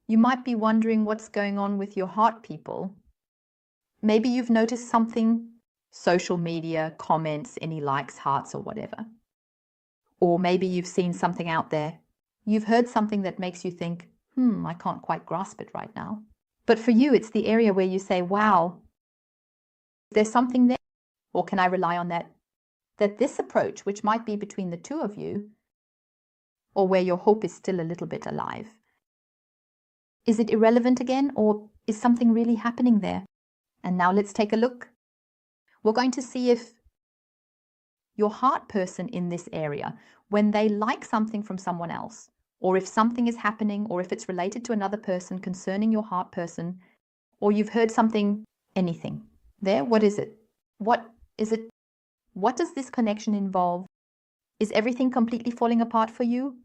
You might be wondering what's going on with your heart people. Maybe you've noticed something, social media, comments, any likes, hearts, or whatever. Or maybe you've seen something out there. You've heard something that makes you think, I can't quite grasp it right now. But for you, it's the area where you say, wow, there's something there, or can I rely on that? That this approach, which might be between the two of you, or where your hope is still a little bit alive, is it irrelevant again, or is something really happening there? And now let's take a look. We're going to see if your heart person in this area, when they like something from someone else, or if something is happening, or if it's related to another person concerning your heart person, or you've heard something, anything there, what is it? What is it? What does this connection involve? Is everything completely falling apart for you?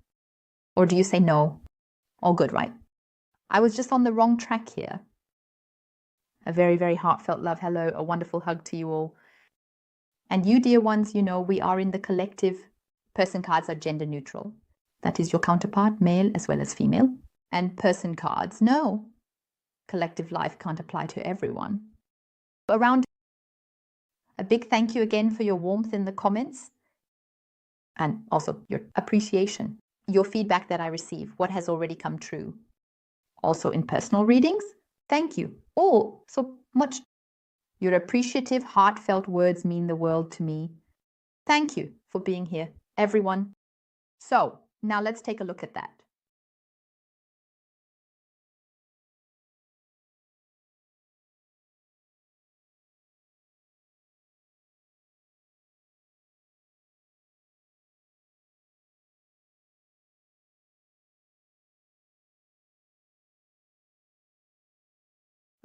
Or do you say no? All good, right? I was just on the wrong track here. A very, very heartfelt love hello, a wonderful hug to you all. And you, dear ones, you know we are in the collective. Person cards are gender neutral. That is your counterpart, male as well as female. And person cards, no. Collective life can't apply to everyone. Around a big thank you again for your warmth in the comments and also your appreciation, your feedback that I receive, what has already come true. Also in personal readings, thank you all so much. Your appreciative, heartfelt words mean the world to me. Thank you for being here, everyone. So now let's take a look at that.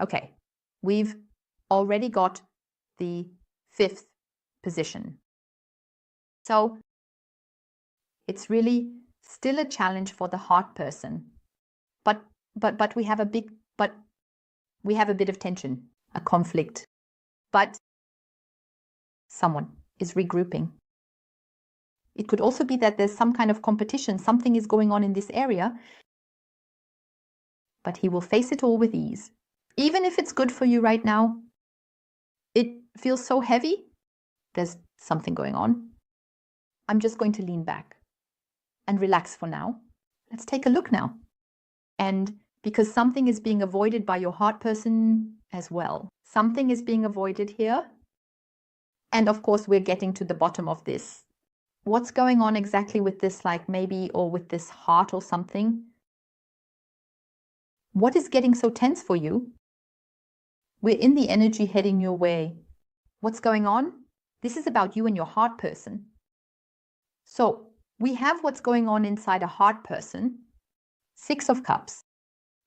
Okay, we've already got the 5th position. So it's really still a challenge for the heart person. But we have a bit of tension, a conflict. But someone is regrouping. It could also be that there's some kind of competition, something is going on in this area, but he will face it all with ease. Even if it's good for you right now, it feels so heavy, there's something going on. I'm just going to lean back and relax for now. Let's take a look now. And because something is being avoided by your heart person as well. Something is being avoided here. And of course, we're getting to the bottom of this. What's going on exactly with this, like maybe, or with this heart or something? What is getting so tense for you? We're in the energy heading your way. What's going on? This is about you and your heart person. So we have what's going on inside a heart person. 6 of Cups.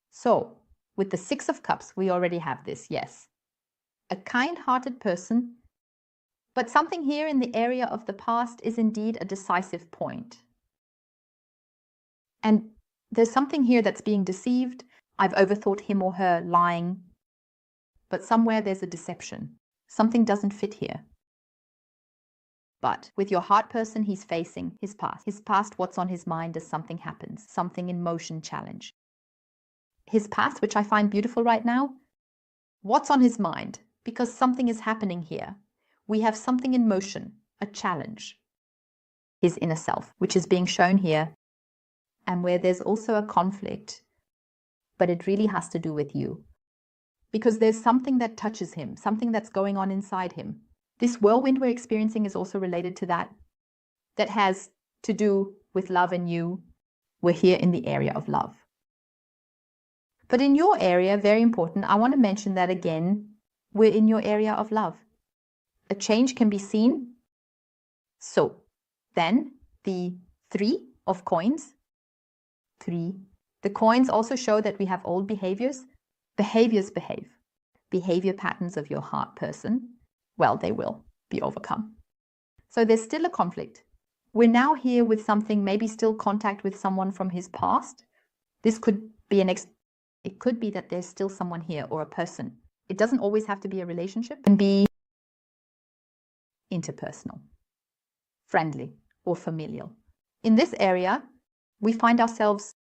So with the 6 of Cups, we already have this, yes. A kind-hearted person, but something here in the area of the past is indeed a decisive point. And there's something here that's being deceived. I've overthought him or her, lying. But somewhere there's a deception. Something doesn't fit here. But with your heart person, he's facing his past. His past, what's on his mind as something happens, something in motion challenge. His past, which I find beautiful right now, what's on his mind? Because something is happening here. We have something in motion, a challenge. His inner self, which is being shown here, and where there's also a conflict, but it really has to do with you. Because there's something that touches him, something that's going on inside him. This whirlwind we're experiencing is also related to that. That has to do with love and you. We're here in the area of love. But in your area, very important, I want to mention that again, we're in your area of love. A change can be seen. So then the 3 of coins, 3. The coins also show that we have old behaviors. Behaviors behave. Behavior patterns of your heart person, well, they will be overcome. So there's still a conflict. We're now here with something, maybe still contact with someone from his past. This could be it could be that there's still someone here or a person. It doesn't always have to be a relationship. It can be interpersonal, friendly, or familial. In this area, we find ourselves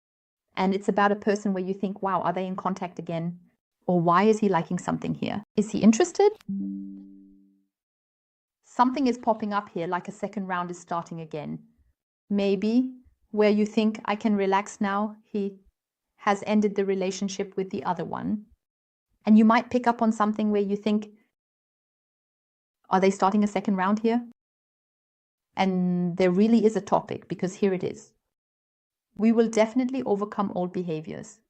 And it's about a person where you think, wow, are they in contact again? Or why is he liking something here? Is he interested? Something is popping up here, like a second round is starting again. Maybe where you think, I can relax now, he has ended the relationship with the other one. And you might pick up on something where you think, are they starting a second round here? And there really is a topic, because here it is. We will definitely overcome old behaviors.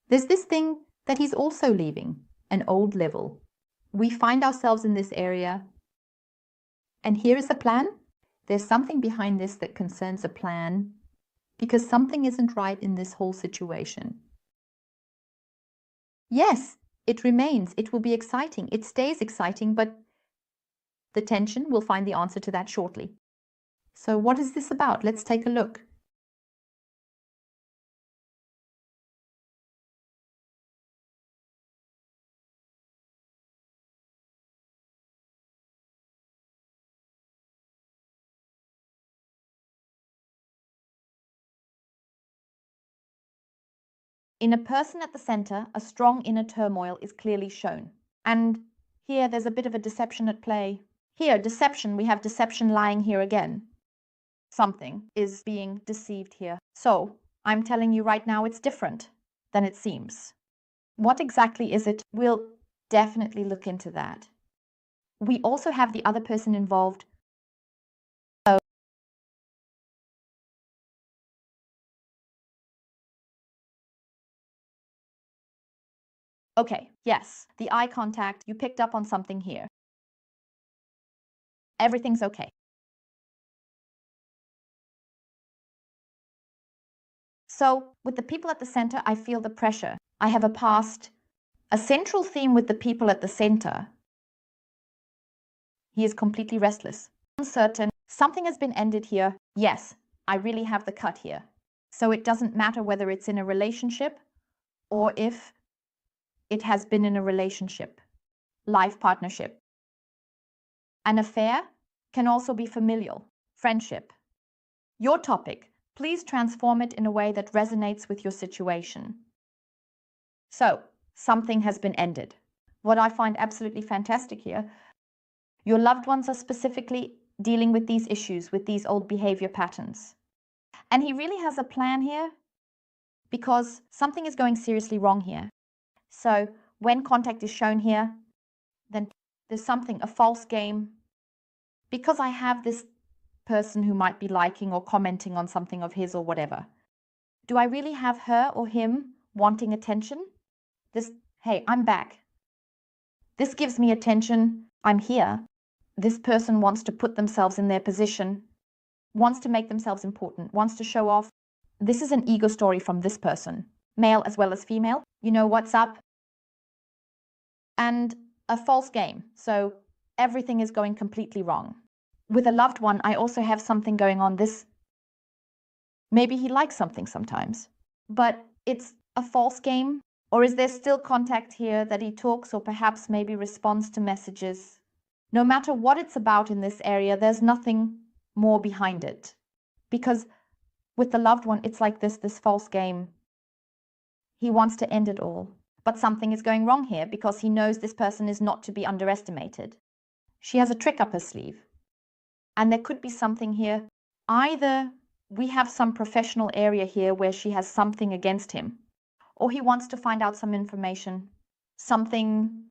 There's this thing that he's also leaving, an old level. We find ourselves in this area, and here is a plan. There's something behind this that concerns a plan, because something isn't right in this whole situation. Yes, it remains. It will be exciting. It stays exciting, but the tension, we'll find the answer to that shortly. So what is this about? Let's take a look. In a person at the center, a strong inner turmoil is clearly shown. And here there's a bit of a deception at play. Here, deception, we have deception lying here again. Something is being deceived here. So, I'm telling you right now it's different than it seems. What exactly is it? We'll definitely look into that. We also have the other person involved. Okay, yes, the eye contact, you picked up on something here. Everything's okay. So, with the people at the center, I feel the pressure. I have a past, a central theme with the people at the center. He is completely restless, uncertain. Something has been ended here. Yes, I really have the cut here. So it doesn't matter whether it's in a relationship or if it has been in a relationship, life partnership. An affair can also be familial, friendship. Your topic, please transform it in a way that resonates with your situation. So, something has been ended. What I find absolutely fantastic here, your loved ones are specifically dealing with these issues, with these old behavior patterns. And he really has a plan here because something is going seriously wrong here. So when contact is shown here, then there's something, a false game. Because I have this person who might be liking or commenting on something of his or whatever, do I really have her or him wanting attention? This, hey, I'm back. This gives me attention. I'm here. This person wants to put themselves in their position, wants to make themselves important, wants to show off. This is an ego story from this person, male as well as female. You know what's up? And a false game. So everything is going completely wrong. With a loved one, I also have something going on. Maybe he likes something sometimes, but it's a false game. Or is there still contact here that he talks or perhaps maybe responds to messages? No matter what it's about in this area, there's nothing more behind it. Because with the loved one, it's like this false game. He wants to end it all. But something is going wrong here because he knows this person is not to be underestimated. She has a trick up her sleeve. And there could be something here. Either we have some professional area here where she has something against him, or he wants to find out some information, something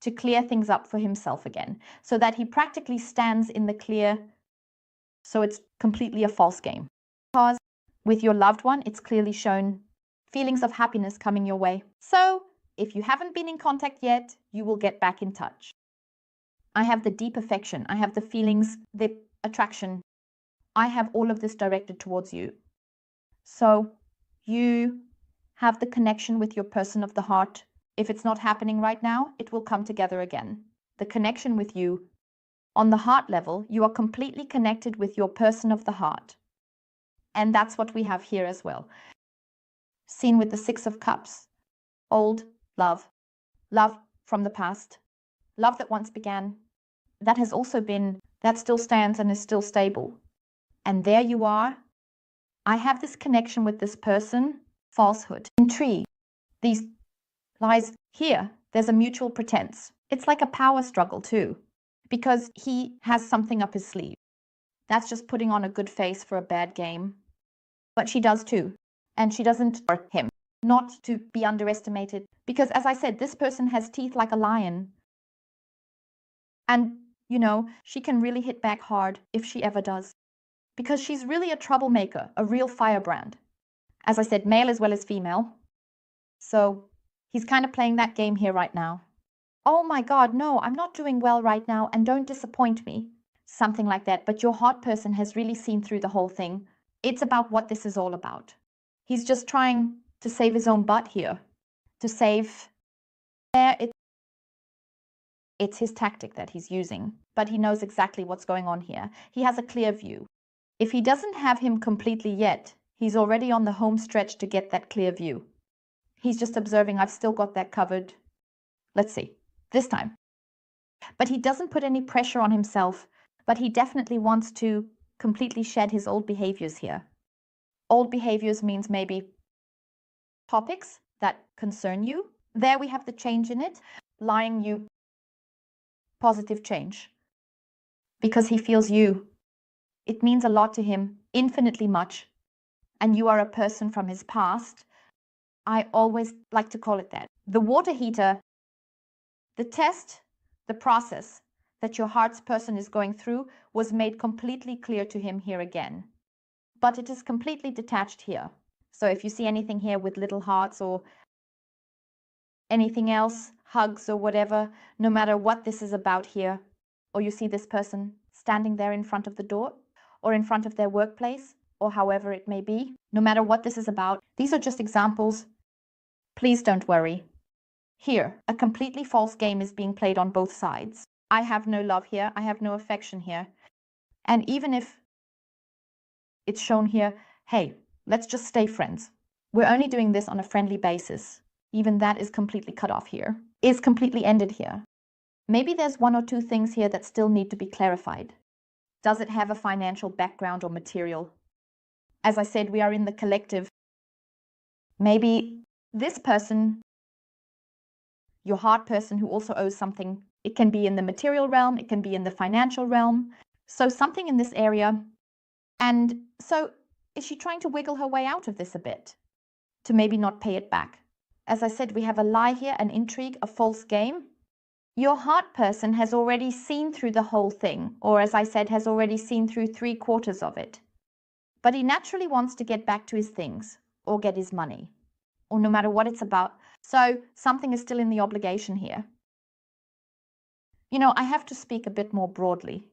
to clear things up for himself again, so that he practically stands in the clear, so it's completely a false game. Because with your loved one, it's clearly shown feelings of happiness coming your way. So if you haven't been in contact yet, you will get back in touch. I have the deep affection. I have the feelings, the attraction. I have all of this directed towards you. So you have the connection with your person of the heart. If it's not happening right now, it will come together again. The connection with you, on the heart level, you are completely connected with your person of the heart. And that's what we have here as well. Seen with the Six of Cups. Old love. Love from the past. Love that once began. That has also been, that still stands and is still stable. And there you are. I have this connection with this person. Falsehood. Intrigue. These lies here. There's a mutual pretense. It's like a power struggle too, because he has something up his sleeve. That's just putting on a good face for a bad game. But she does too. And she doesn't hurt him. Not to be underestimated. Because as I said, this person has teeth like a lion. And, you know, she can really hit back hard if she ever does. Because she's really a troublemaker, a real firebrand. As I said, male as well as female. So he's kind of playing that game here right now. Oh my God, no, I'm not doing well right now and don't disappoint me. Something like that. But your heart person has really seen through the whole thing. It's about what this is all about. He's just trying to save his own butt here. To save... It's his tactic that he's using. But he knows exactly what's going on here. He has a clear view. If he doesn't have him completely yet, he's already on the home stretch to get that clear view. He's just observing, I've still got that covered. Let's see. This time. But he doesn't put any pressure on himself, but he definitely wants to completely shed his old behaviors here. Old behaviors means maybe topics that concern you. There we have the change in it. Lying you positive change. Because he feels you. It means a lot to him, infinitely much. And you are a person from his past. I always like to call it that. The water heater, the test, the process that your heart's person is going through was made completely clear to him here again. But it is completely detached here. So if you see anything here with little hearts or anything else, hugs or whatever, no matter what this is about here, or you see this person standing there in front of the door or in front of their workplace or however it may be, no matter what this is about, these are just examples. Please don't worry. Here, a completely false game is being played on both sides. I have no love here. I have no affection here. And even if it's shown here, hey, let's just stay friends. We're only doing this on a friendly basis. Even that is completely cut off here. Is completely ended here. Maybe there's one or two things here that still need to be clarified. Does it have a financial background or material? As I said, we are in the collective. Maybe this person, your heart person who also owes something, it can be in the material realm, it can be in the financial realm. So something in this area. And so is she trying to wiggle her way out of this a bit? To maybe not pay it back? As I said, we have a lie here, an intrigue, a false game. Your heart person has already seen through the whole thing, or as I said, has already seen through 3/4 of it. But he naturally wants to get back to his things, or get his money, or no matter what it's about. So something is still in the obligation here. You know, I have to speak a bit more broadly,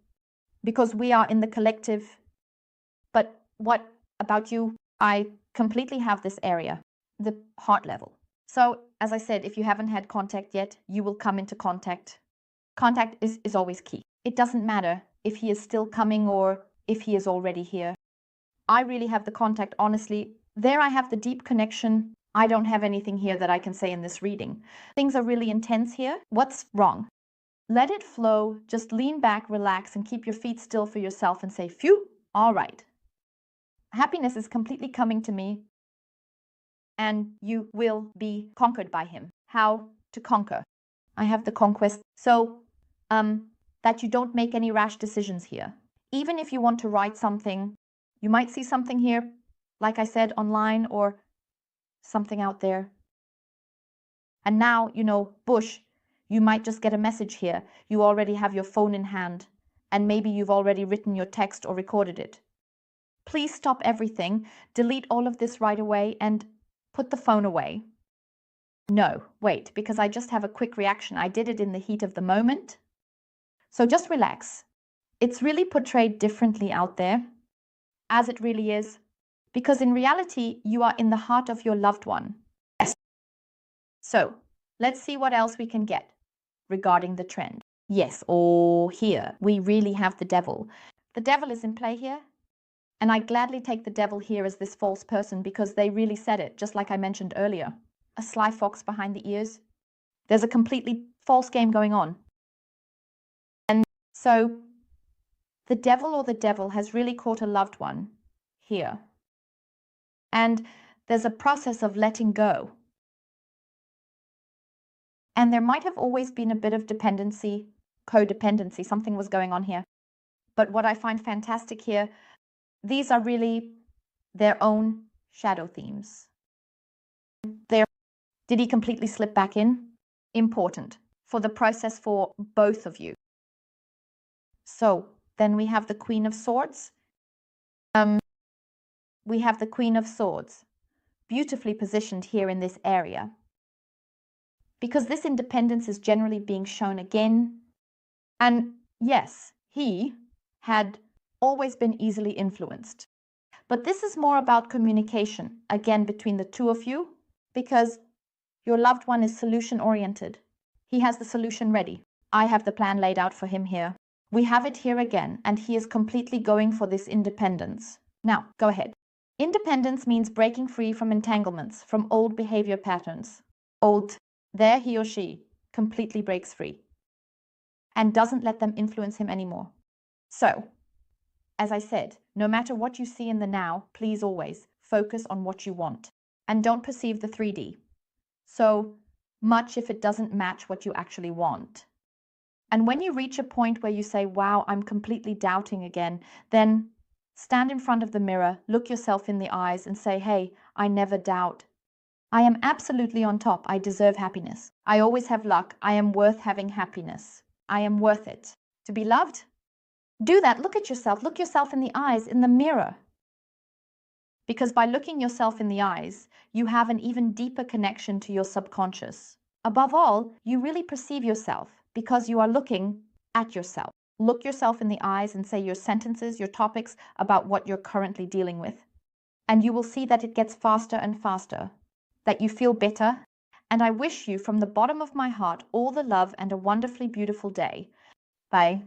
because we are in the collective. But what about you? I completely have this area, the heart level. So, as I said, if you haven't had contact yet, you will come into contact. Contact is always key. It doesn't matter if he is still coming or if he is already here. I really have the contact, honestly. There I have the deep connection. I don't have anything here that I can say in this reading. Things are really intense here. What's wrong? Let it flow. Just lean back, relax, and keep your feet still for yourself and say, phew, all right. Happiness is completely coming to me. And you will be conquered by him. How to conquer? I have the conquest. So, that you don't make any rash decisions here. Even if you want to write something, you might see something here, like I said, online or something out there. And now, you know, Bush, you might just get a message here. You already have your phone in hand, and maybe you've already written your text or recorded it. Please stop everything, delete all of this right away, and put the phone away. No, wait, because I just have a quick reaction. I did it in the heat of the moment. So just relax. It's really portrayed differently out there, as it really is, because in reality, you are in the heart of your loved one. Yes. So let's see what else we can get regarding the trend. Yes, or here, we really have the devil. The devil is in play here. And I gladly take the devil here as this false person because they really said it, just like I mentioned earlier. A sly fox behind the ears. There's a completely false game going on. And so the devil or the devil has really caught a loved one here. And there's a process of letting go. And there might have always been a bit of dependency, codependency, something was going on here. But what I find fantastic here, these are really their own shadow themes. Did he completely slip back in? Important for the process for both of you. So then we have the Queen of Swords. We have the Queen of Swords, beautifully positioned here in this area. Because this independence is generally being shown again. And yes, he had always been easily influenced. But this is more about communication, again, between the two of you, because your loved one is solution-oriented. He has the solution ready. I have the plan laid out for him here. We have it here again, and he is completely going for this independence. Now, go ahead. Independence means breaking free from entanglements, from old behavior patterns. There he or she completely breaks free and doesn't let them influence him anymore. So, as I said, no matter what you see in the now, please always focus on what you want and don't perceive the 3D so much if it doesn't match what you actually want. And when you reach a point where you say, wow, I'm completely doubting again, then stand in front of the mirror, look yourself in the eyes and say, hey, I never doubt. I am absolutely on top. I deserve happiness. I always have luck. I am worth having happiness. I am worth it. To be loved? Do that. Look at yourself. Look yourself in the eyes, in the mirror. Because by looking yourself in the eyes, you have an even deeper connection to your subconscious. Above all, you really perceive yourself because you are looking at yourself. Look yourself in the eyes and say your sentences, your topics about what you're currently dealing with. And you will see that it gets faster and faster, that you feel better. And I wish you from the bottom of my heart all the love and a wonderfully beautiful day. Bye.